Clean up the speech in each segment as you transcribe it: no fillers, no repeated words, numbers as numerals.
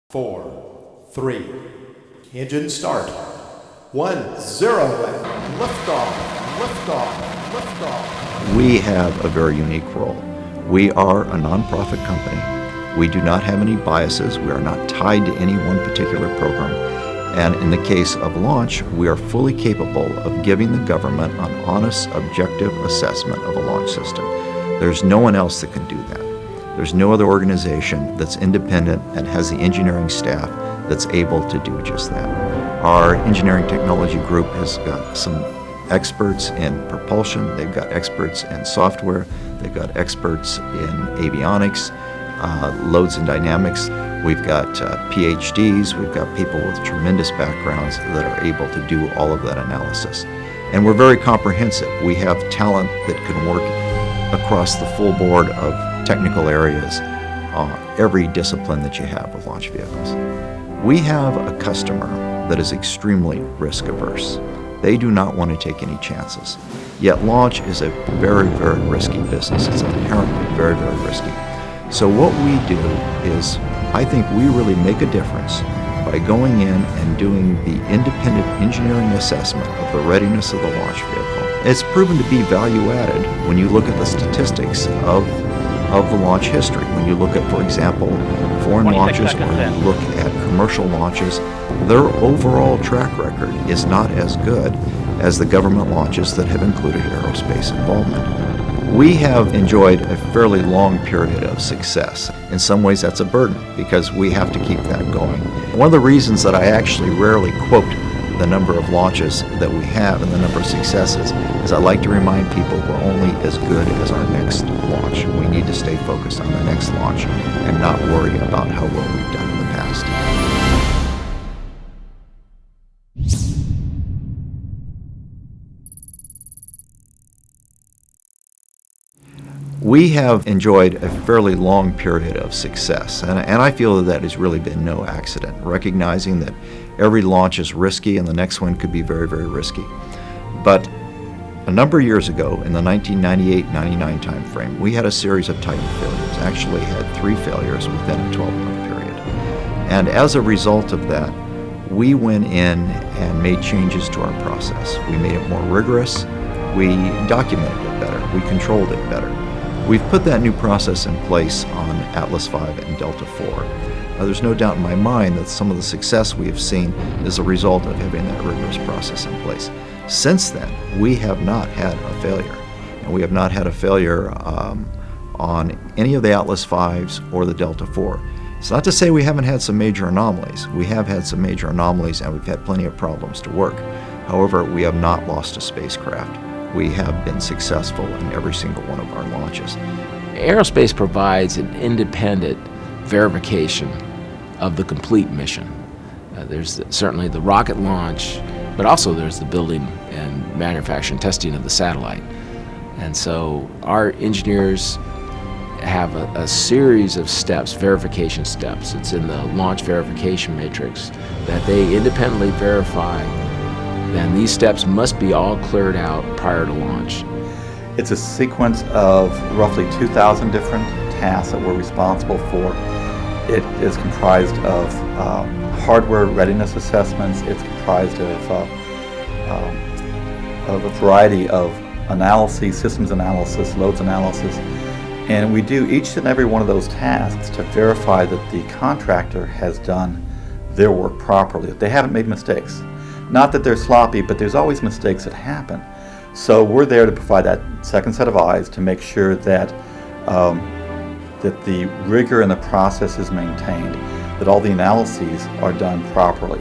4, 3, engine start. 1, 0, and liftoff, liftoff, liftoff. We have a very unique role. We are a nonprofit company. We do not have any biases. We are not tied to any one particular program. And in the case of launch, we are fully capable of giving the government an honest, objective assessment of a launch system. There's no one else that can do that. There's no other organization that's independent and has the engineering staff that's able to do just that. Our engineering technology group has got some experts in propulsion, they've got experts in software, they've got experts in avionics, loads and dynamics. We've got PhDs, we've got people with tremendous backgrounds that are able to do all of that analysis. And we're very comprehensive. We have talent that can work across the full board of technical areas, every discipline that you have with launch vehicles. We have a customer that is extremely risk averse. They do not want to take any chances. Yet launch is a very, very risky business. It's inherently very, very risky. So what we do is, I think we really make a difference by going in and doing the independent engineering assessment of the readiness of the launch vehicle. It's proven to be value added when you look at the statistics of the launch history. When you look at, for example, foreign launches or you look at commercial launches, their overall track record is not as good as the government launches that have included aerospace involvement. We have enjoyed a fairly long period of success. In some ways that's a burden because we have to keep that going. One of the reasons that I actually rarely quote the number of launches that we have and the number of successes is I like to remind people we're only as good as our next launch. We need to stay focused on the next launch and not worry about how well we've done in the past. We have enjoyed a fairly long period of success, and I feel that has really been no accident, recognizing that every launch is risky and the next one could be very, very risky. But a number of years ago, in the 1998-99 timeframe, we had a series of Titan failures, actually had 3 failures within a 12-month period. And as a result of that, we went in and made changes to our process. We made it more rigorous, we documented it better, we controlled it better. We've put that new process in place on Atlas V and Delta IV. Now, there's no doubt in my mind that some of the success we have seen is a result of having that rigorous process in place. Since then, we have not had a failure. And we have not had a failure on any of the Atlas Vs or the Delta IV. It's not to say we haven't had some major anomalies. We have had some major anomalies and we've had plenty of problems to work. However, we have not lost a spacecraft. We have been successful in every single one of our launches. Aerospace provides an independent verification of the complete mission. There's certainly the rocket launch, but also there's the building and manufacturing testing of the satellite. And so our engineers have a series of steps, verification steps. It's in the launch verification matrix that they independently verify. Then these steps must be all cleared out prior to launch. It's a sequence of roughly 2,000 different tasks that we're responsible for. It is comprised of hardware readiness assessments. It's comprised of a variety of analyses, systems analysis, loads analysis. And we do each and every one of those tasks to verify that the contractor has done their work properly, that they haven't made mistakes. Not that they're sloppy, but there's always mistakes that happen. So we're there to provide that second set of eyes to make sure that that the rigor in the process is maintained, that all the analyses are done properly.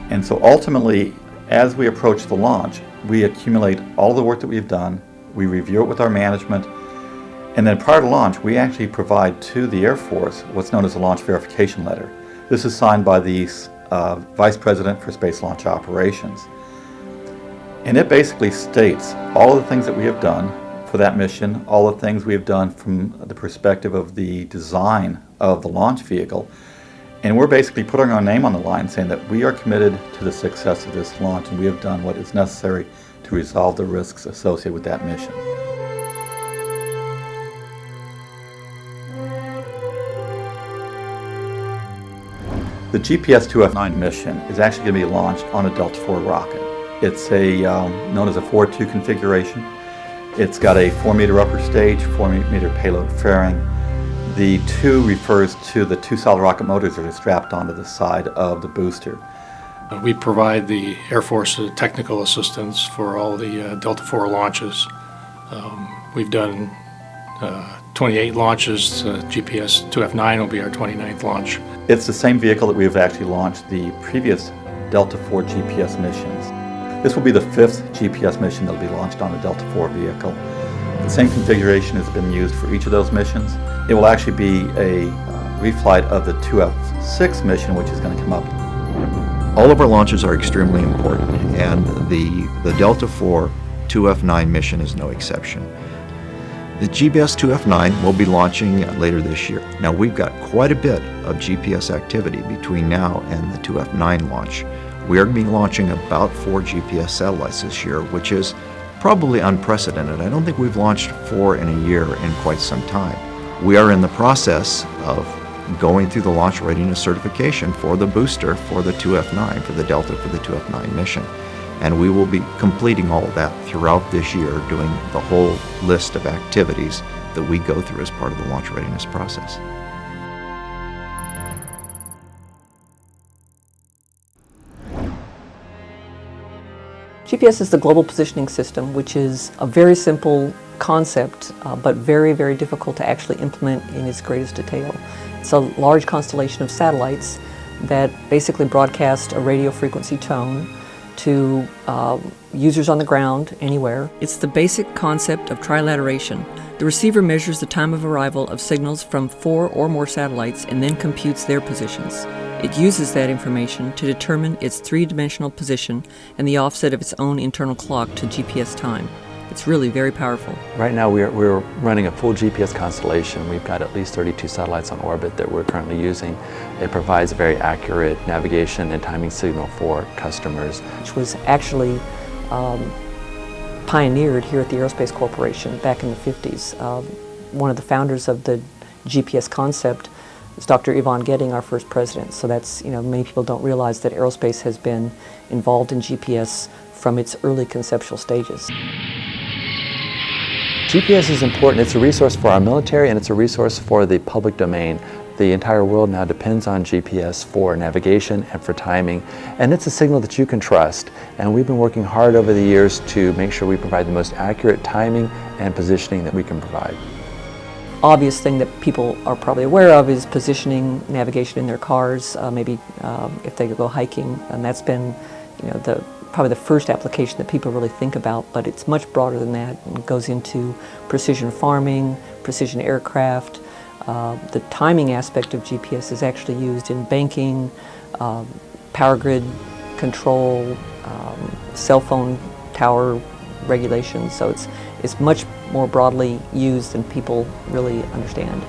And so ultimately, as we approach the launch, we accumulate all the work that we've done, we review it with our management, and then prior to launch, we actually provide to the Air Force what's known as a launch verification letter. This is signed by the Vice President for Space Launch Operations. And it basically states all of the things that we have done for that mission, all the things we have done from the perspective of the design of the launch vehicle. And we're basically putting our name on the line saying that we are committed to the success of this launch and we have done what is necessary to resolve the risks associated with that mission. The GPS IIF-9 mission is actually going to be launched on a Delta IV rocket. It's a known as a 4-2 configuration. It's got a 4-meter upper stage, 4-meter payload fairing. The 2 refers to the 2 solid rocket motors that are strapped onto the side of the booster. We provide the Air Force technical assistance for all the Delta IV launches. We've done 28 launches. GPS IIF-9 will be our 29th launch. It's the same vehicle that we have actually launched the previous Delta IV GPS missions. This will be the 5th GPS mission that will be launched on a Delta IV vehicle. The same configuration has been used for each of those missions. It will actually be a reflight of the IIF-6 mission, which is going to come up. All of our launches are extremely important, and the Delta IV IIF-9 mission is no exception. The GPS IIF-9 will be launching later this year. Now, we've got quite a bit of GPS activity between now and the IIF-9 launch. We are going to be launching about 4 GPS satellites this year, which is probably unprecedented. I don't think we've launched 4 in a year in quite some time. We are in the process of going through the launch readiness certification for the booster for the IIF-9, for the Delta for the IIF-9 mission. And we will be completing all of that throughout this year, doing the whole list of activities that we go through as part of the launch readiness process. GPS is the Global Positioning System, which is a very simple concept, but very, very difficult to actually implement in its greatest detail. It's a large constellation of satellites that basically broadcast a radio frequency tone to users on the ground anywhere. It's the basic concept of trilateration. The receiver measures the time of arrival of signals from 4 or more satellites and then computes their positions. It uses that information to determine its 3-dimensional position and the offset of its own internal clock to GPS time. It's really very powerful. Right now we're running a full GPS constellation. We've got at least 32 satellites on orbit that we're currently using. It provides a very accurate navigation and timing signal for customers. Which was actually pioneered here at the Aerospace Corporation back in the 50s. One of the founders of the GPS concept is Dr. Yvonne Getting, our first president. So that's, many people don't realize that aerospace has been involved in GPS from its early conceptual stages. GPS is important. It's a resource for our military and it's a resource for the public domain. The entire world now depends on GPS for navigation and for timing, and it's a signal that you can trust. And we've been working hard over the years to make sure we provide the most accurate timing and positioning that we can provide. Obvious thing that people are probably aware of is positioning, navigation in their cars, maybe if they go hiking, and that's been probably the first application that people really think about, but it's much broader than that and goes into precision farming, precision aircraft. The timing aspect of GPS is actually used in banking, power grid control, cell phone tower regulation, so it's much more broadly used than people really understand.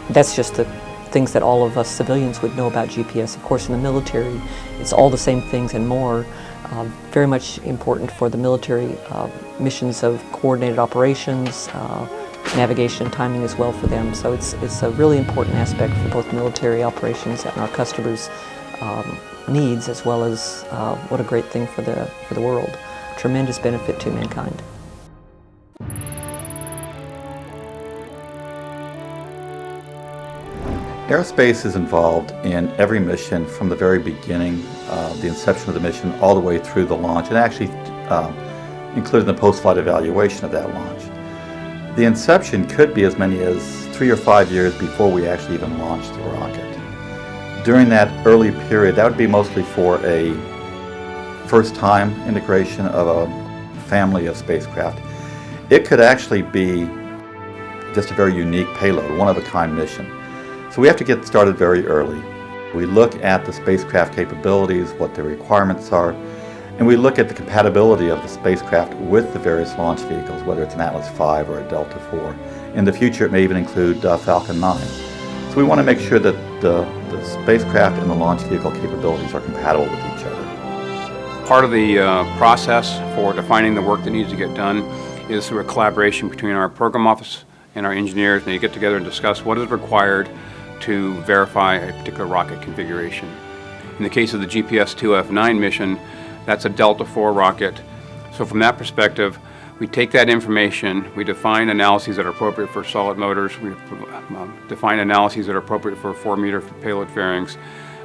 That's just the things that all of us civilians would know about GPS. Of course, in the military, it's all the same things and more. Very much important for the military missions of coordinated operations, navigation and timing as well for them. So it's a really important aspect for both military operations and our customers' needs, as well as what a great thing for the world. Tremendous benefit to mankind. Aerospace is involved in every mission from the very beginning, the inception of the mission, all the way through the launch, and actually included in the post-flight evaluation of that launch. The inception could be as many as 3 or 5 years before we actually even launched the rocket. During that early period, that would be mostly for a first-time integration of a family of spacecraft. It could actually be just a very unique payload, one-of-a-kind mission. So we have to get started very early. We look at the spacecraft capabilities, what the requirements are, and we look at the compatibility of the spacecraft with the various launch vehicles, whether it's an Atlas V or a Delta IV. In the future, it may even include Falcon 9. So we want to make sure that the spacecraft and the launch vehicle capabilities are compatible with each other. Part of the process for defining the work that needs to get done is through a collaboration between our program office and our engineers, and they get together and discuss what is required to verify a particular rocket configuration. In the case of the GPS IIF-9 mission, that's a Delta IV rocket. So from that perspective, we take that information, we define analyses that are appropriate for solid motors, we define analyses that are appropriate for 4-meter payload fairings,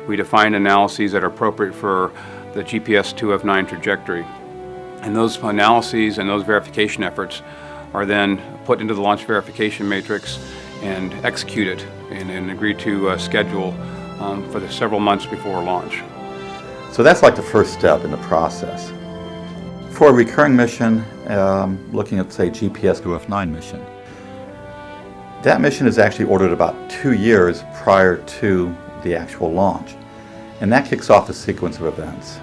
we define analyses that are appropriate for the GPS IIF-9 trajectory. And those analyses and those verification efforts are then put into the launch verification matrix and executed and agreed to schedule for the several months before launch. So that's like the first step in the process. For a recurring mission, looking at, say, GPS IIF-9 mission, that mission is actually ordered about 2 years prior to the actual launch. And that kicks off a sequence of events.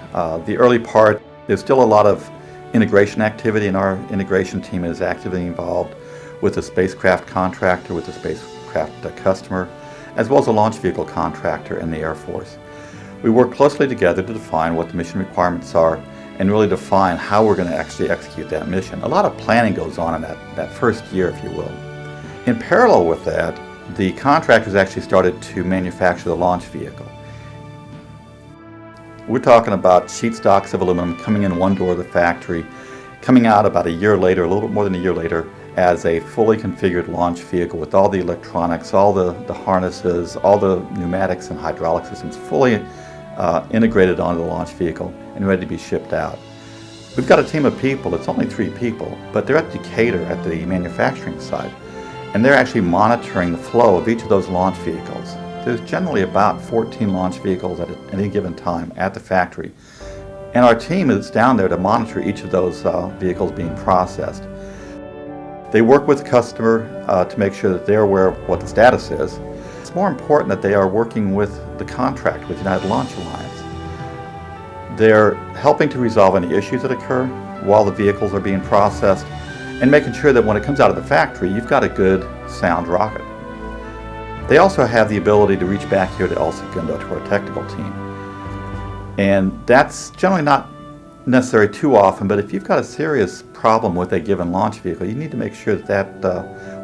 The early part, there's still a lot of integration activity, and our integration team is actively involved with the spacecraft contractor, with the spacecraft customer, as well as the launch vehicle contractor and the Air Force. We work closely together to define what the mission requirements are and really define how we're going to actually execute that mission. A lot of planning goes on in that first year, if you will. In parallel with that, the contractors actually started to manufacture the launch vehicle. We're talking about sheet stocks of aluminum coming in one door of the factory, coming out about a year later, a little bit more than a year later, as a fully configured launch vehicle with all the electronics, all the harnesses, all the pneumatics and hydraulic systems fully integrated onto the launch vehicle and ready to be shipped out. We've got a team of people, it's only 3 people, but they're at Decatur at the manufacturing site, and they're actually monitoring the flow of each of those launch vehicles. There's generally about 14 launch vehicles at any given time at the factory, and our team is down there to monitor each of those vehicles being processed. They work with the customer to make sure that they're aware of what the status is. It's more important that they are working with the contract with United Launch Alliance. They're helping to resolve any issues that occur while the vehicles are being processed and making sure that when it comes out of the factory, you've got a good, sound rocket. They also have the ability to reach back here to El Segundo, to our technical team. And that's generally not necessary too often, but if you've got a serious problem with a given launch vehicle, you need to make sure that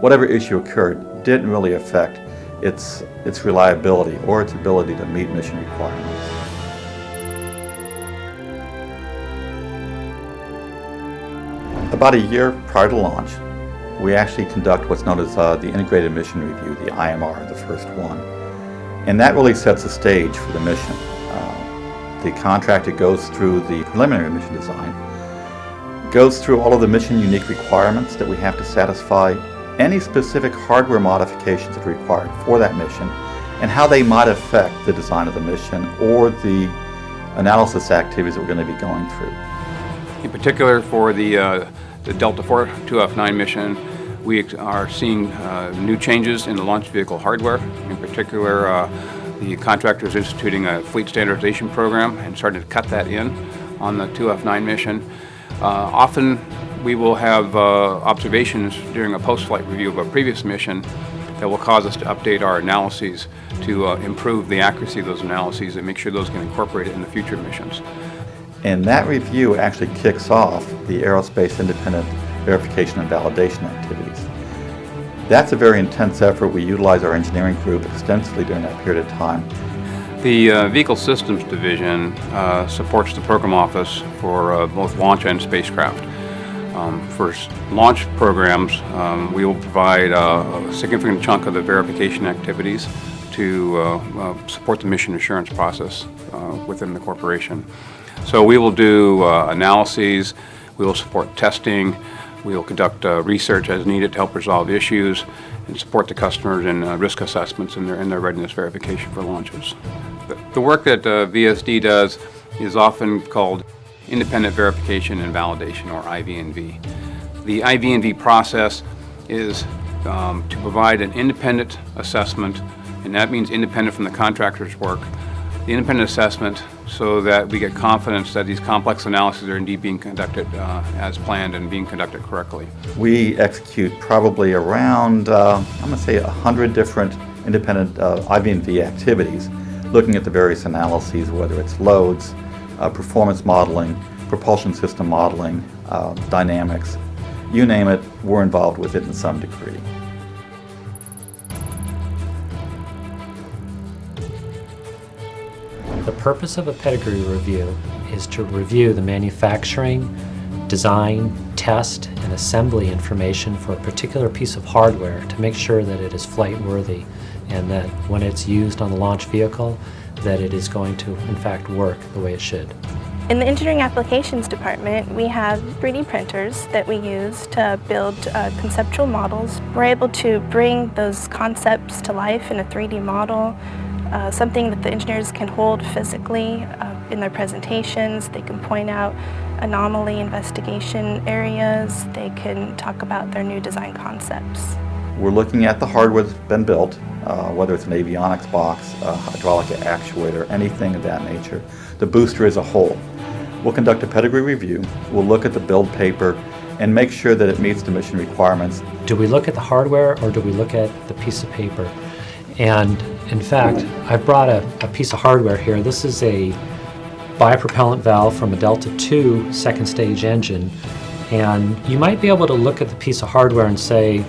whatever issue occurred didn't really affect its reliability or its ability to meet mission requirements. About a year prior to launch, we actually conduct what's known as the Integrated Mission Review, the IMR, the first one. And that really sets the stage for the mission. The contractor goes through the preliminary mission design, goes through all of the mission unique requirements that we have to satisfy, any specific hardware modifications that are required for that mission, and how they might affect the design of the mission or the analysis activities that we're going to be going through. In particular, for the Delta IV IIF-9 mission, we are seeing new changes in the launch vehicle hardware. In particular, the contractor is instituting a fleet standardization program and starting to cut that in on the IIF-9 mission. Often we will have observations during a post-flight review of a previous mission that will cause us to update our analyses to improve the accuracy of those analyses and make sure those get incorporated in the future missions. And that review actually kicks off the aerospace independent verification and validation activities. That's a very intense effort. We utilize our engineering group extensively during that period of time. The Vehicle Systems Division supports the program office for both launch and spacecraft. For launch programs, we will provide a significant chunk of the verification activities to support the mission assurance process within the corporation. So we will do analyses, we will support testing, we will conduct research as needed to help resolve issues and support the customers in risk assessments in their readiness verification for launches. The work that VSD does is often called independent verification and validation, or IV&V. The IV&V process is to provide an independent assessment, and that means independent from the contractor's work. The independent assessment so that we get confidence that these complex analyses are indeed being conducted as planned and being conducted correctly. We execute probably around, I'm going to say 100 different independent IV&V activities, looking at the various analyses, whether it's loads, performance modeling, propulsion system modeling, dynamics, you name it, we're involved with it in some degree. The purpose of a pedigree review is to review the manufacturing, design, test, and assembly information for a particular piece of hardware to make sure that it is flight worthy and that when it's used on the launch vehicle, that it is going to, in fact, work the way it should. In the Engineering Applications Department, we have 3D printers that we use to build conceptual models. We're able to bring those concepts to life in a 3D model, something that the engineers can hold physically in their presentations. They can point out anomaly investigation areas. They can talk about their new design concepts. We're looking at the hardware that's been built, whether it's an avionics box, a hydraulic actuator, anything of that nature. The booster as a whole. We'll conduct a pedigree review. We'll look at the build paper and make sure that it meets the mission requirements. Do we look at the hardware or do we look at the piece of paper? And in fact, I've brought a piece of hardware here. This is a bipropellant valve from a Delta II second stage engine. And you might be able to look at the piece of hardware and say,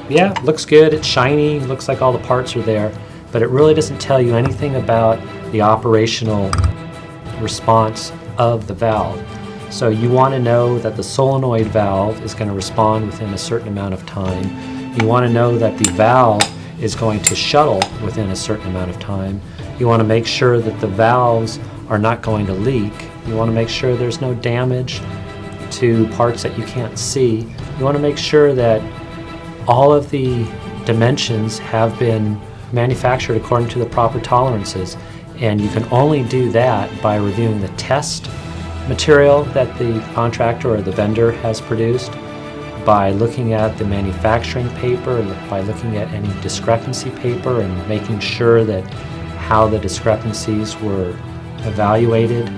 yeah, it looks good, it's shiny, looks like all the parts are there, but it really doesn't tell you anything about the operational response of the valve. So you want to know that the solenoid valve is going to respond within a certain amount of time. You want to know that the valve is going to shuttle within a certain amount of time. You want to make sure that the valves are not going to leak. You want to make sure there's no damage to parts that you can't see. You want to make sure that all of the dimensions have been manufactured according to the proper tolerances, and you can only do that by reviewing the test material that the contractor or the vendor has produced, by looking at the manufacturing paper, by looking at any discrepancy paper and making sure that how the discrepancies were evaluated,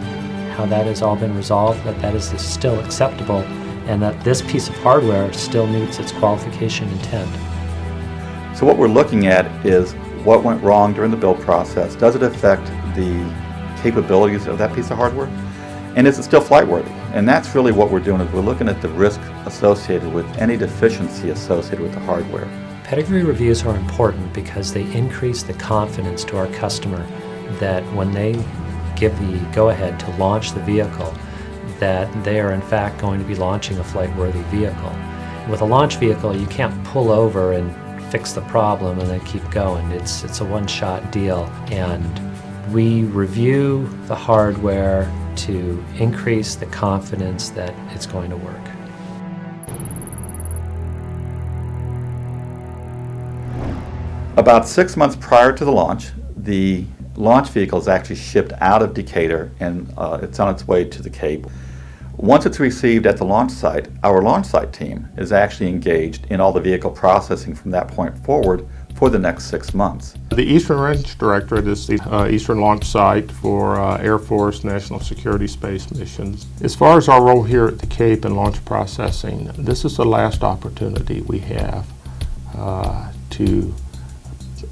how that has all been resolved, that that is still acceptable, and that this piece of hardware still meets its qualification intent. So what we're looking at is what went wrong during the build process. Does it affect the capabilities of that piece of hardware? And is it still flight worthy? And that's really what we're doing, is we're looking at the risk associated with any deficiency associated with the hardware. Pedigree reviews are important because they increase the confidence to our customer that when they give the go-ahead to launch the vehicle, that they are in fact going to be launching a flight-worthy vehicle. With a launch vehicle, you can't pull over and fix the problem and then keep going. It's a one-shot deal, and we review the hardware to increase the confidence that it's going to work. About 6 months prior to the launch, the launch vehicle is actually shipped out of Decatur and it's on its way to the Cape. Once it's received at the launch site, our launch site team is actually engaged in all the vehicle processing from that point forward for the next 6 months. The Eastern Range Directorate is the Eastern Launch Site for Air Force National Security Space missions. As far as our role here at the Cape in launch processing, this is the last opportunity we have to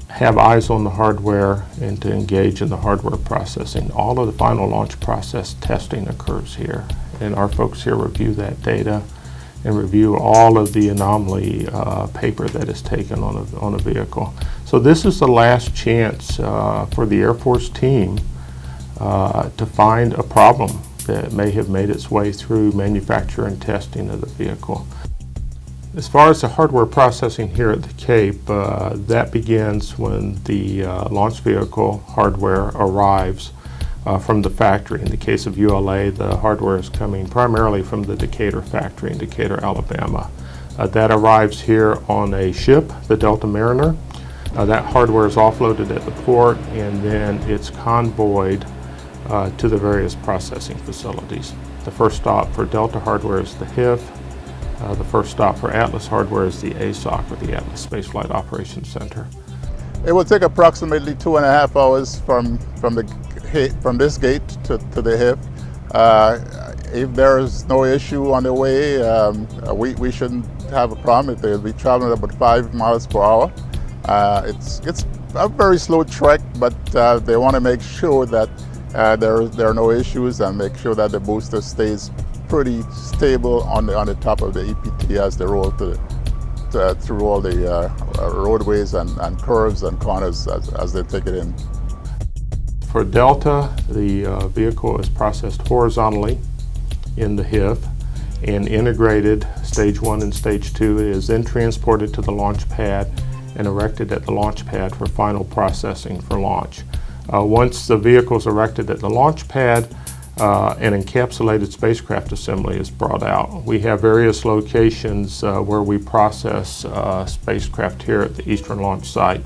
have eyes on the hardware and to engage in the hardware processing. All of the final launch process testing occurs here, and our folks here review that data and review all of the anomaly paper that is taken on a vehicle. So this is the last chance for the Air Force team to find a problem that may have made its way through manufacture and testing of the vehicle. As far as the hardware processing here at the Cape, that begins when the launch vehicle hardware arrives from the factory. In the case of ULA, the hardware is coming primarily from the Decatur factory in Decatur, Alabama. That arrives here on a ship, the Delta Mariner. That hardware is offloaded at the port, and then it's convoyed to the various processing facilities. The first stop for Delta hardware is the HIF. The first stop for Atlas hardware is the ASOC, or the Atlas Spaceflight Operations Center. It will take approximately 2.5 hours from this gate to the HIF. If there is no issue on the way, we shouldn't have a problem. They'll be traveling about 5 miles per hour. It's a very slow trek, but they want to make sure that there are no issues and make sure that the booster stays pretty stable on the top of the EPT as they roll through all the roadways and curves and corners as they take it in. For Delta, the vehicle is processed horizontally in the HIF and integrated stage 1 and stage 2. It is then transported to the launch pad and erected at the launch pad for final processing for launch. Once the vehicle is erected at the launch pad, an encapsulated spacecraft assembly is brought out. We have various locations where we process spacecraft here at the Eastern Launch Site.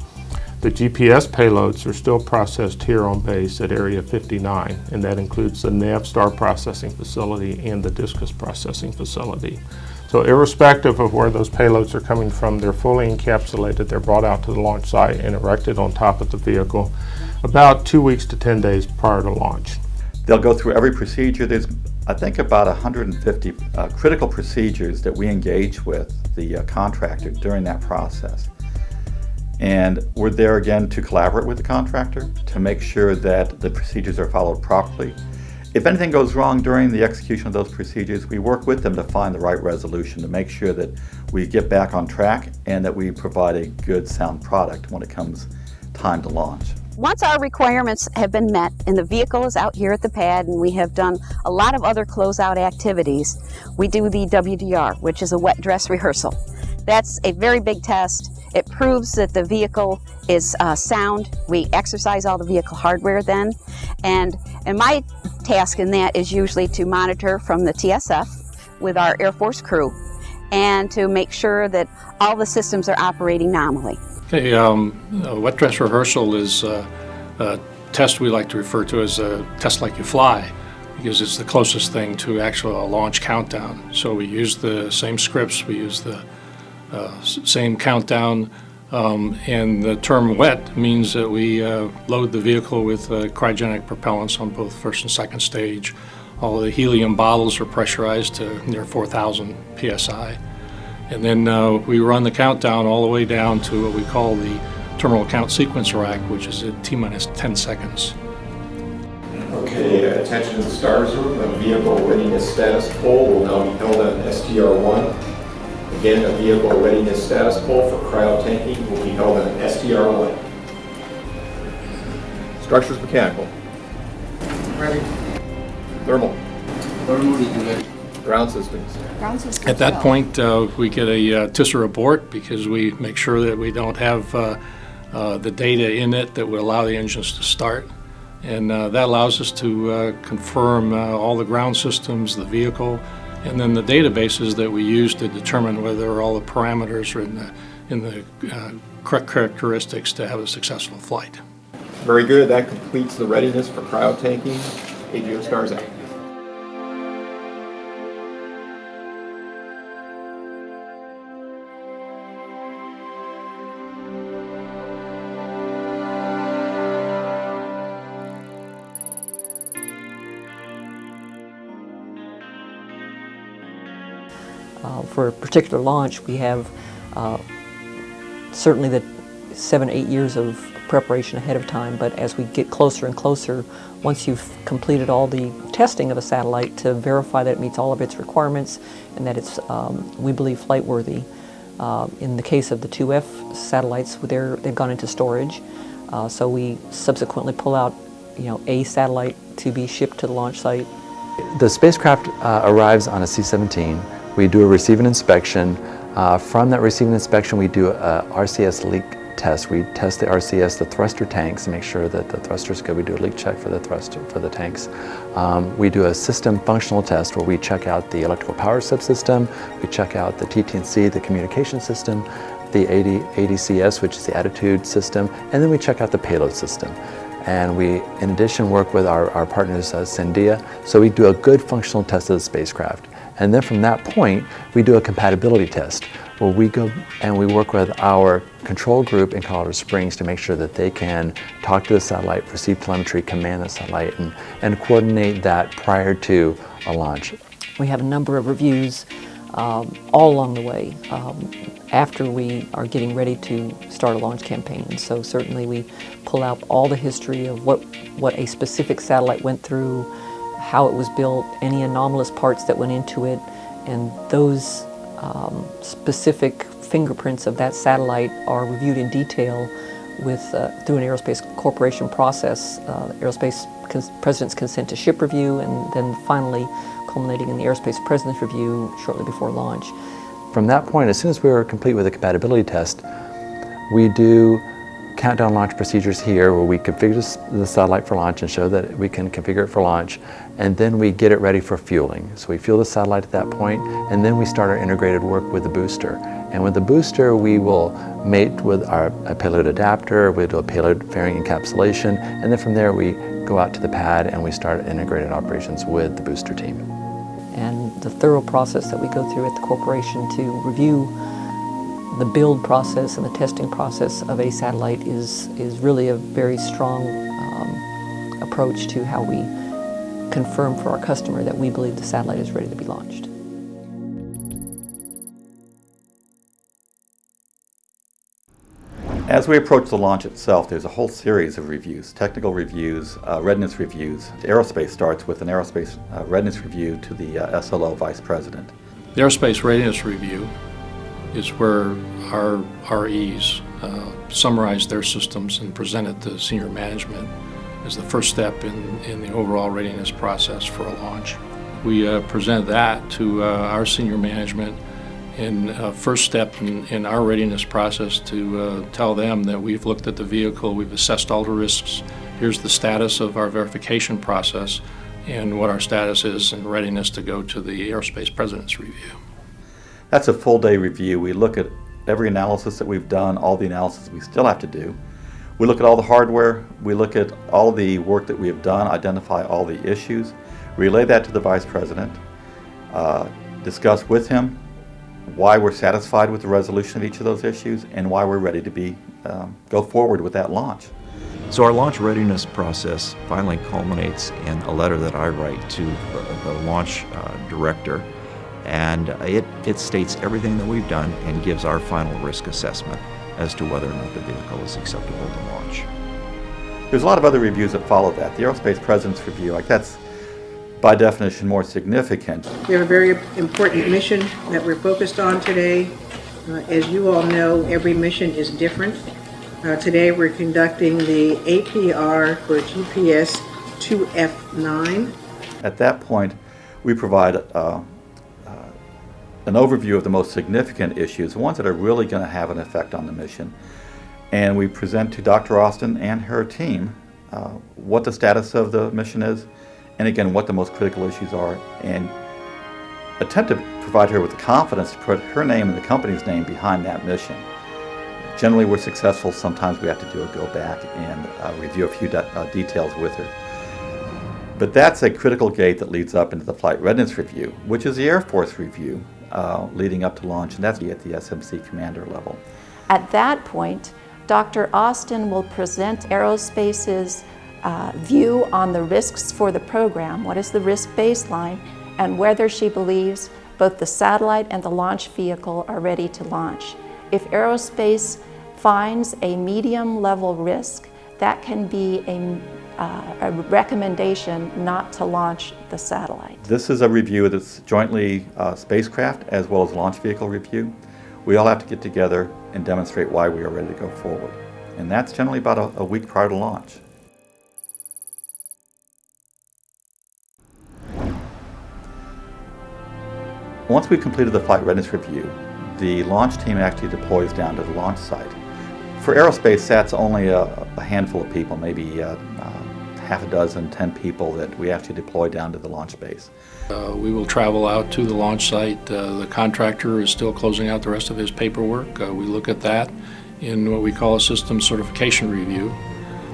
The GPS payloads are still processed here on base at Area 59, and that includes the Navstar processing facility and the Discus processing facility. So irrespective of where those payloads are coming from, they're fully encapsulated, they're brought out to the launch site and erected on top of the vehicle about 2 weeks to 10 days prior to launch. They'll go through every procedure. There's, I think, about 150 critical procedures that we engage with the contractor during that process. And we're there again to collaborate with the contractor to make sure that the procedures are followed properly. If anything goes wrong during the execution of those procedures, we work with them to find the right resolution to make sure that we get back on track and that we provide a good, sound product when it comes time to launch. Once our requirements have been met and the vehicle is out here at the pad and we have done a lot of other closeout activities, we do the WDR, which is a wet dress rehearsal. That's a very big test. It proves that the vehicle is sound. We exercise all the vehicle hardware then. And my task in that is usually to monitor from the TSF with our Air Force crew and to make sure that all the systems are operating nominally. Okay, wet dress rehearsal is a test we like to refer to as a test like you fly, because it's the closest thing to actual launch countdown. So we use the same scripts, we use the same countdown, and the term wet means that we load the vehicle with cryogenic propellants on both first and second stage. All the helium bottles are pressurized to near 4,000 psi. And then we run the countdown all the way down to what we call the terminal count sequence rack, which is at T-minus 10 seconds. Okay, attention to the stars room. A vehicle readiness status poll will now be held on STR-1. Again, a vehicle readiness status poll for cryotanking will be held on STR-1. Structures mechanical. Ready. Thermal. Thermal ready. Ground systems. Ground systems. At that point, we get a TISR abort because we make sure that we don't have the data in it that would allow the engines to start. And that allows us to confirm all the ground systems, the vehicle, and then the databases that we use to determine whether all the parameters are in the correct characteristics to have a successful flight. Very good. That completes the readiness for cryotanking. AGO stars out. For a particular launch, we have certainly the 7-8 years of preparation ahead of time, but as we get closer and closer, once you've completed all the testing of a satellite to verify that it meets all of its requirements and that it's, we believe, flight worthy. In the case of the 2F satellites, they've gone into storage, so we subsequently pull out, a satellite to be shipped to the launch site. The spacecraft arrives on a C-17. We do a receive and inspection. From that receive and inspection, we do a RCS leak test. We test the RCS, the thruster tanks, to make sure that the thruster's good. We do a leak check for the thruster, for the tanks. We do a system functional test where we check out the electrical power subsystem, we check out the TT&C, the communication system, the ADCS, which is the attitude system, and then we check out the payload system. And we, in addition, work with our partners, Sandia, so we do a good functional test of the spacecraft. And then from that point, we do a compatibility test where we go and we work with our control group in Colorado Springs to make sure that they can talk to the satellite, receive telemetry, command the satellite, and coordinate that prior to a launch. We have a number of reviews all along the way after we are getting ready to start a launch campaign. And so certainly we pull out all the history of what a specific satellite went through, how it was built, any anomalous parts that went into it, and those specific fingerprints of that satellite are reviewed in detail with through an Aerospace Corporation process, Aerospace President's Consent to Ship review, and then finally culminating in the Aerospace President's review shortly before launch. From that point, as soon as we were complete with the compatibility test, we do countdown launch procedures here where we configure the satellite for launch and show that we can configure it for launch, and then we get it ready for fueling. So we fuel the satellite at that point, and then we start our integrated work with the booster. And with the booster, we will mate with our payload adapter, we do a payload fairing encapsulation, and then from there we go out to the pad and we start integrated operations with the booster team. And the thorough process that we go through at the corporation to review the build process and the testing process of a satellite is really a very strong approach to how we confirm for our customer that we believe the satellite is ready to be launched. As we approach the launch itself, there's a whole series of reviews, technical reviews, readiness reviews. Aerospace starts with an aerospace readiness review to the SLO Vice President. The Aerospace Readiness Review is where our REs summarize their systems and present it to senior management as the first step in the overall readiness process for a launch. We present that to our senior management in first step in our readiness process to tell them that we've looked at the vehicle, we've assessed all the risks, here's the status of our verification process, and what our status is in readiness to go to the Aerospace President's review. That's a full day review. We look at every analysis that we've done, all the analysis we still have to do. We look at all the hardware, we look at all the work that we have done, identify all the issues, relay that to the Vice President, discuss with him why we're satisfied with the resolution of each of those issues and why we're ready to go forward with that launch. So our launch readiness process finally culminates in a letter that I write to the launch director, and it states everything that we've done and gives our final risk assessment as to whether or not the vehicle is acceptable to launch. There's a lot of other reviews that follow that. The Aerospace President's Review, that's by definition more significant. We have a very important mission that we're focused on today. As you all know, every mission is different. Today we're conducting the APR for GPS IIF-9. At that point, we provide an overview of the most significant issues, the ones that are really going to have an effect on the mission. And we present to Dr. Austin and her team what the status of the mission is, and again, what the most critical issues are, and attempt to provide her with the confidence to put her name and the company's name behind that mission. Generally, we're successful. Sometimes we have to do a go back and review a few details with her. But that's a critical gate that leads up into the Flight Readiness Review, which is the Air Force review leading up to launch, and that's at the SMC commander level. At that point, Dr. Austin will present Aerospace's view on the risks for the program, what is the risk baseline, and whether she believes both the satellite and the launch vehicle are ready to launch. If Aerospace finds a medium level risk, that can be a recommendation not to launch the satellite. This is a review that's jointly spacecraft as well as launch vehicle review. We all have to get together and demonstrate why we are ready to go forward. And that's generally about a week prior to launch. Once we've completed the Flight Readiness Review, the launch team actually deploys down to the launch site. For aerospace, that's only a handful of people, maybe half a dozen, 10 people that we actually deploy down to the launch base. We will travel out to the launch site. The contractor is still closing out the rest of his paperwork. We look at that in what we call a system certification review.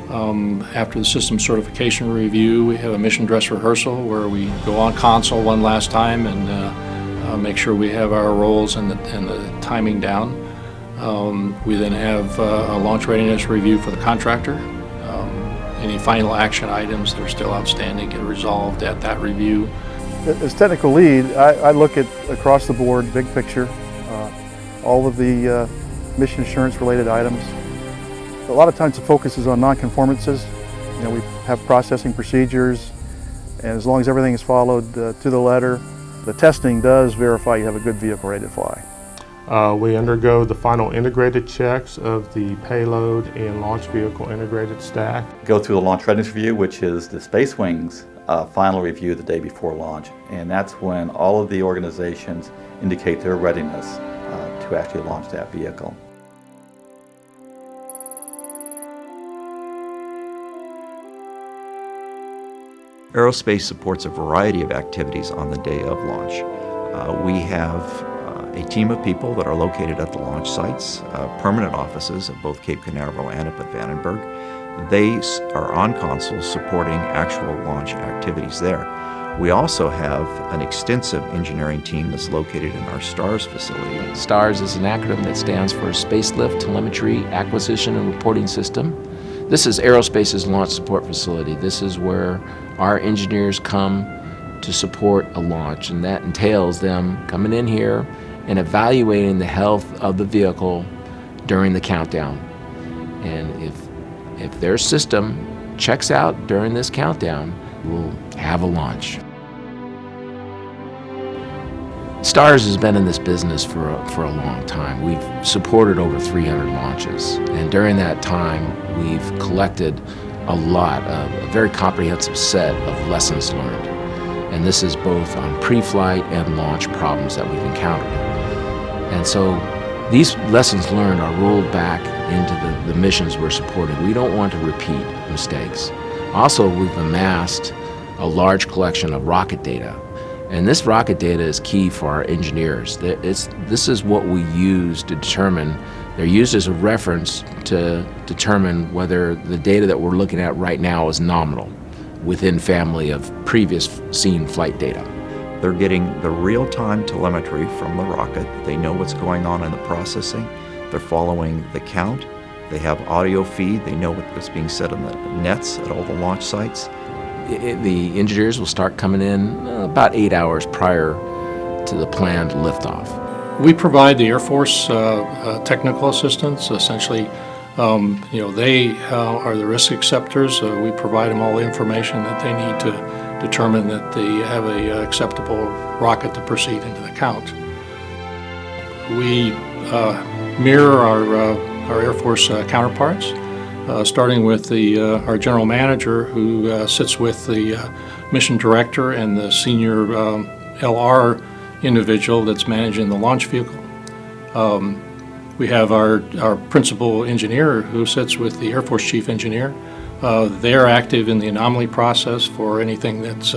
After the system certification review, we have a mission dress rehearsal where we go on console one last time and make sure we have our roles and the timing down. We then have a launch readiness review for the contractor. Any final action items that are still outstanding get resolved at that review. As technical lead, I look at across the board, big picture, all of the mission assurance related items. A lot of times the focus is on non-conformances. You know, we have processing procedures, and as long as everything is followed to the letter, the testing does verify you have a good vehicle ready to fly. We undergo the final integrated checks of the payload and launch vehicle integrated stack. Go through the launch readiness review, which is the Space Wing's final review the day before launch. And that's when all of the organizations indicate their readiness to actually launch that vehicle. Aerospace supports a variety of activities on the day of launch. We have a team of people that are located at the launch sites, permanent offices at both Cape Canaveral and up at Vandenberg. They are on console supporting actual launch activities there. We also have an extensive engineering team that's located in our STARS facility. STARS is an acronym that stands for Space Lift Telemetry Acquisition and Reporting System. This is Aerospace's launch support facility. This is where our engineers come to support a launch, and that entails them coming in here and evaluating the health of the vehicle during the countdown. And if their system checks out during this countdown, we'll have a launch. STARS has been in this business for a long time. We've supported over 300 launches, and during that time we've collected a very comprehensive set of lessons learned. And this is both on pre-flight and launch problems that we've encountered. And so these lessons learned are rolled back into the missions we're supporting. We don't want to repeat mistakes. Also, we've amassed a large collection of rocket data. And this rocket data is key for our engineers. This is what we use to determine, they're used as a reference to determine whether the data that we're looking at right now is nominal within family of previous seen flight data. They're getting the real-time telemetry from the rocket. They know what's going on in the processing. They're following the count. They have audio feed. They know what's being said on the nets at all the launch sites. The engineers will start coming in about 8 hours prior to the planned liftoff. We provide the Air Force technical assistance. Essentially, they are the risk acceptors. We provide them all the information that they need to determine that they have a acceptable rocket to proceed into the count. We mirror our Air Force counterparts, starting with our general manager, who sits with the mission director and the senior LR individual that's managing the launch vehicle. We have our principal engineer, who sits with the Air Force chief engineer. They're active in the anomaly process for anything that's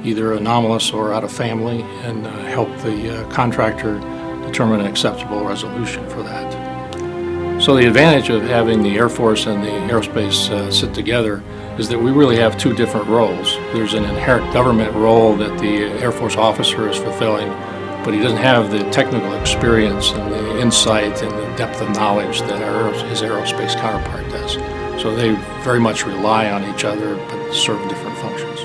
either anomalous or out of family, and help the contractor determine an acceptable resolution for that. So the advantage of having the Air Force and the aerospace sit together is that we really have two different roles. There's an inherent government role that the Air Force officer is fulfilling, but he doesn't have the technical experience and the insight and the depth of knowledge that his aerospace counterpart does. So they very much rely on each other, but serve different functions.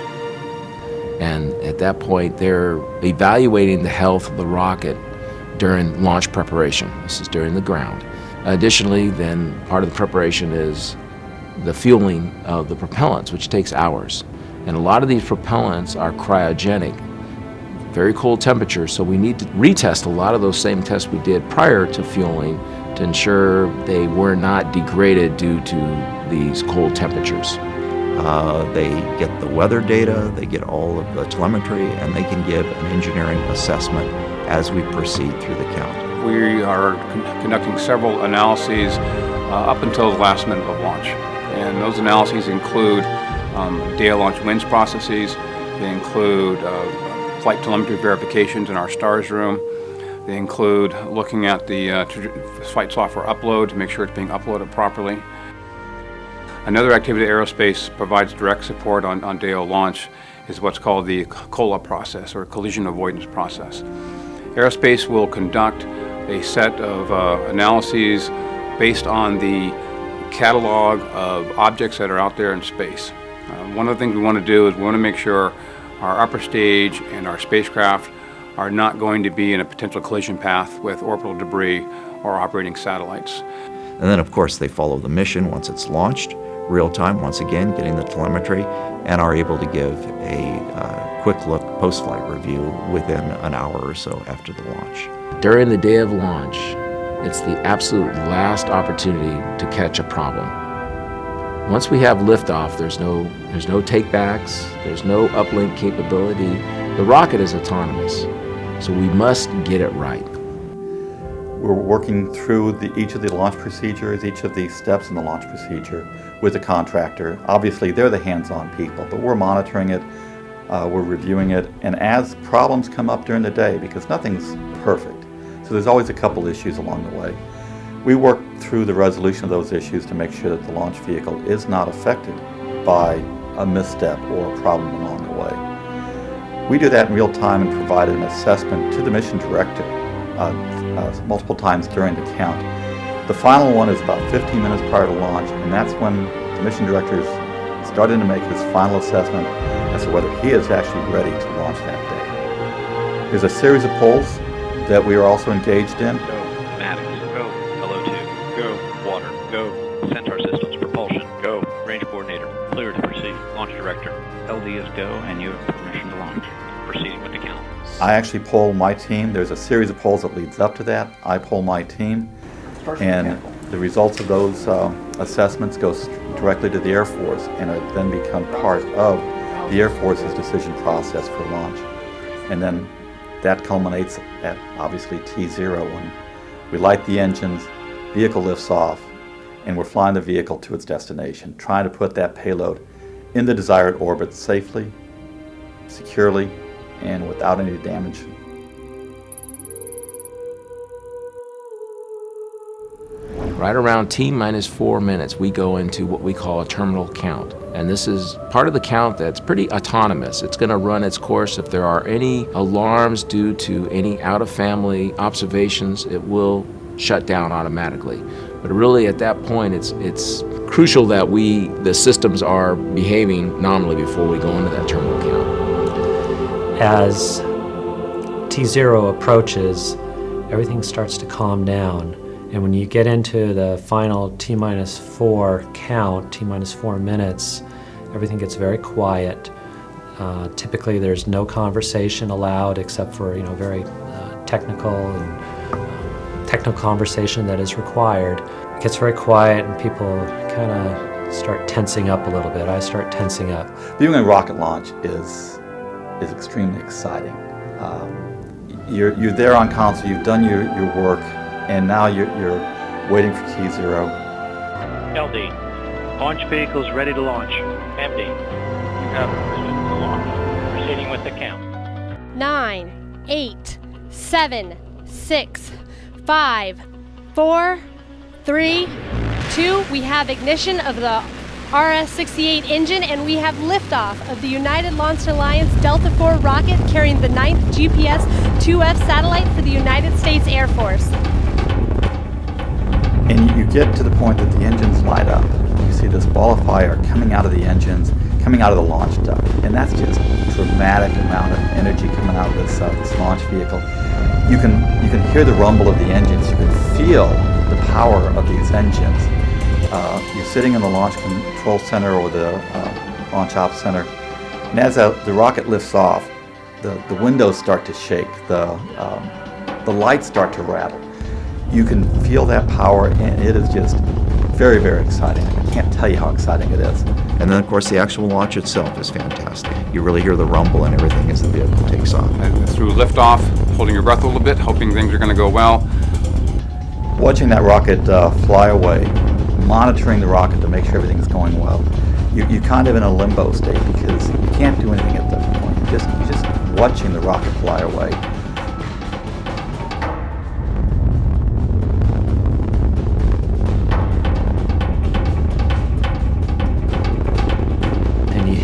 And at that point, they're evaluating the health of the rocket during launch preparation. This is during the ground. Additionally, then part of the preparation is the fueling of the propellants, which takes hours. And a lot of these propellants are cryogenic, very cold temperatures, so we need to retest a lot of those same tests we did prior to fueling to ensure they were not degraded due to these cold temperatures. They get the weather data, they get all of the telemetry, and they can give an engineering assessment as we proceed through the count. We are conducting several analyses up until the last minute of launch. And those analyses include day of launch winds processes. They include flight telemetry verifications in our STARS room. They include looking at the flight software upload to make sure it's being uploaded properly. Another activity Aerospace provides direct support on day of launch is what's called the COLA process, or collision avoidance process. Aerospace will conduct a set of analyses based on the catalog of objects that are out there in space. One of the things we want to do is we want to make sure our upper stage and our spacecraft are not going to be in a potential collision path with orbital debris or operating satellites. And then, of course, they follow the mission once it's launched, real time, once again, getting the telemetry, and are able to give a quick look post-flight review within an hour or so after the launch. During the day of launch, it's the absolute last opportunity to catch a problem. Once we have liftoff, there's no takebacks, there's no uplink capability. The rocket is autonomous, so we must get it right. We're working through each of the launch procedures, each of the steps in the launch procedure with the contractor. Obviously, they're the hands-on people, but we're monitoring it, we're reviewing it, and as problems come up during the day, because nothing's perfect, so there's always a couple issues along the way, we work through the resolution of those issues to make sure that the launch vehicle is not affected by a misstep or a problem along the way. We do that in real time and provide an assessment to the mission director multiple times during the count. The final one is about 15 minutes prior to launch, and that's when the mission director is starting to make his final assessment as to whether he is actually ready to launch that day. There's a series of polls that we are also engaged in. Go, Maddox, go, LO2, go, water, go, Centaur systems, propulsion, go, range coordinator, clear to proceed, launch director, LD is go, and you have permission to launch. Proceeding with the count. I actually poll my team. There's a series of polls that leads up to that. I poll my team, and the results of those assessments go directly to the Air Force and then become part of the Air Force's decision process for launch. And then that culminates at obviously T0 when we light the engines, vehicle lifts off, and we're flying the vehicle to its destination, trying to put that payload in the desired orbit safely, securely, and without any damage. Right around T-4 minutes, we go into what we call a terminal count. And this is part of the count that's pretty autonomous. It's going to run its course. If there are any alarms due to any out-of-family observations, it will shut down automatically. But really at that point, it's crucial that the systems are behaving nominally before we go into that terminal count. As T0 approaches, everything starts to calm down. And when you get into the final T-4 count, T-4 minutes, everything gets very quiet. Typically there's no conversation allowed except for very technical conversation that is required. It gets very quiet and people kind of start tensing up a little bit. I start tensing up. Viewing a rocket launch is extremely exciting. You're there on console, you've done your work, and now you're waiting for T0. LD, launch vehicles ready to launch. MD, you have permission to launch. Proceeding with the count. 9, 8, 7, 6, 5, 4, 3, 2. We have ignition of the RS-68 engine, and we have liftoff of the United Launch Alliance Delta IV rocket carrying the 9th GPS IIF satellite for the United States Air Force. And you get to the point that the engines light up. You see this ball of fire coming out of the engines, coming out of the launch duct, and that's just a dramatic amount of energy coming out of this launch vehicle. You can hear the rumble of the engines. You can feel the power of these engines. You're sitting in the launch control center or the launch ops center, and as the rocket lifts off, the windows start to shake, the lights start to rattle. You can feel that power, and it is just very, very exciting. I can't tell you how exciting it is. And then, of course, the actual launch itself is fantastic. You really hear the rumble and everything as the vehicle takes off. And through liftoff, holding your breath a little bit, hoping things are going to go well. Watching that rocket fly away, monitoring the rocket to make sure everything's going well, you're kind of in a limbo state because you can't do anything at that point. You're just watching the rocket fly away.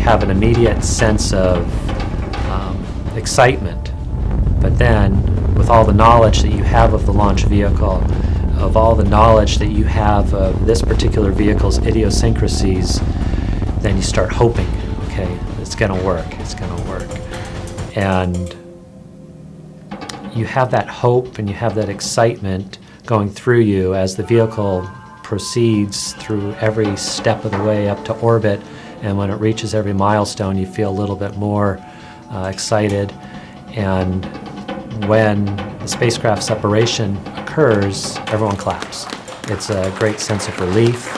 Have an immediate sense of excitement, but then with all the knowledge that you have of the launch vehicle, of all the knowledge that you have of this particular vehicle's idiosyncrasies, then you start hoping, okay, it's going to work, and you have that hope and you have that excitement going through you as the vehicle proceeds through every step of the way up to orbit. And when it reaches every milestone, you feel a little bit more excited, and when the spacecraft separation occurs, everyone claps. It's a great sense of relief,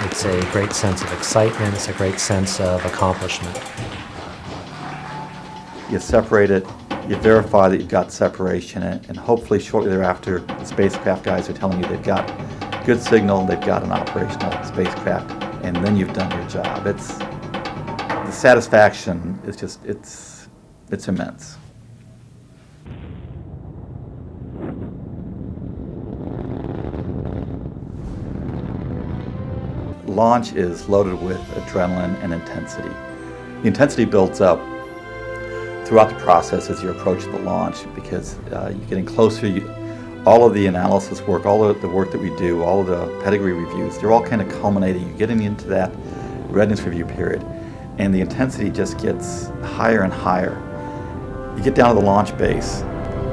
it's a great sense of excitement, it's a great sense of accomplishment. You separate it, you verify that you've got separation, and hopefully shortly thereafter, the spacecraft guys are telling you they've got good signal, they've got an operational spacecraft, and then you've done your job. The satisfaction is just, it's immense. Launch is loaded with adrenaline and intensity. The intensity builds up throughout the process as you approach the launch, because you're getting closer. All of the analysis work, all of the work that we do, all of the pedigree reviews, they're all kind of culminating. You're getting into that readiness review period, and the intensity just gets higher and higher. You get down to the launch base,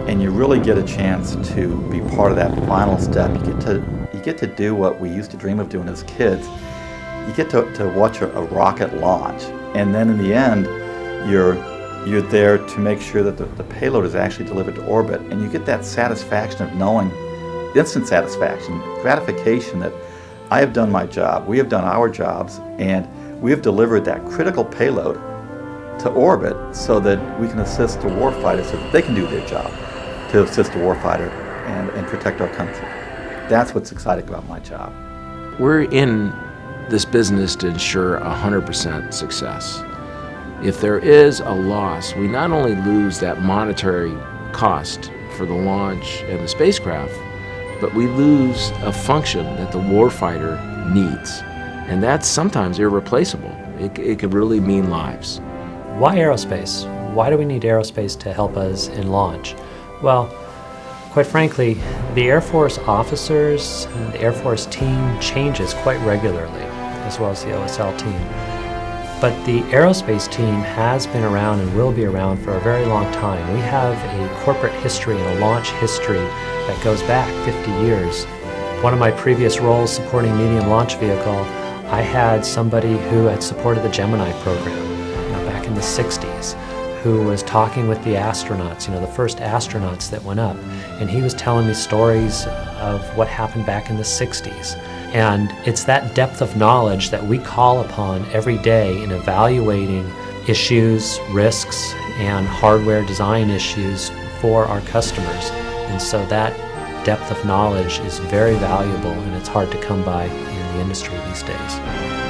and you really get a chance to be part of that final step. You get to do what we used to dream of doing as kids. You get to watch a rocket launch, and then in the end, you're there to make sure that the payload is actually delivered to orbit, and you get that satisfaction of knowing, instant satisfaction, gratification that I have done my job, we have done our jobs, and we have delivered that critical payload to orbit so that we can assist the warfighter so that they can do their job to assist the warfighter and protect our country. That's what's exciting about my job. We're in this business to ensure 100% success. If there is a loss, we not only lose that monetary cost for the launch and the spacecraft, but we lose a function that the warfighter needs. And that's sometimes irreplaceable. It could really mean lives. Why aerospace? Why do we need aerospace to help us in launch? Well, quite frankly, the Air Force officers and the Air Force team changes quite regularly, as well as the OSL team. But the aerospace team has been around and will be around for a very long time. We have a corporate history and a launch history that goes back 50 years. One of my previous roles supporting medium launch vehicle, I had somebody who had supported the Gemini program back in the 60s, who was talking with the astronauts, the first astronauts that went up. And he was telling me stories of what happened back in the 60s. And it's that depth of knowledge that we call upon every day in evaluating issues, risks, and hardware design issues for our customers. And so that depth of knowledge is very valuable, and it's hard to come by in the industry these days.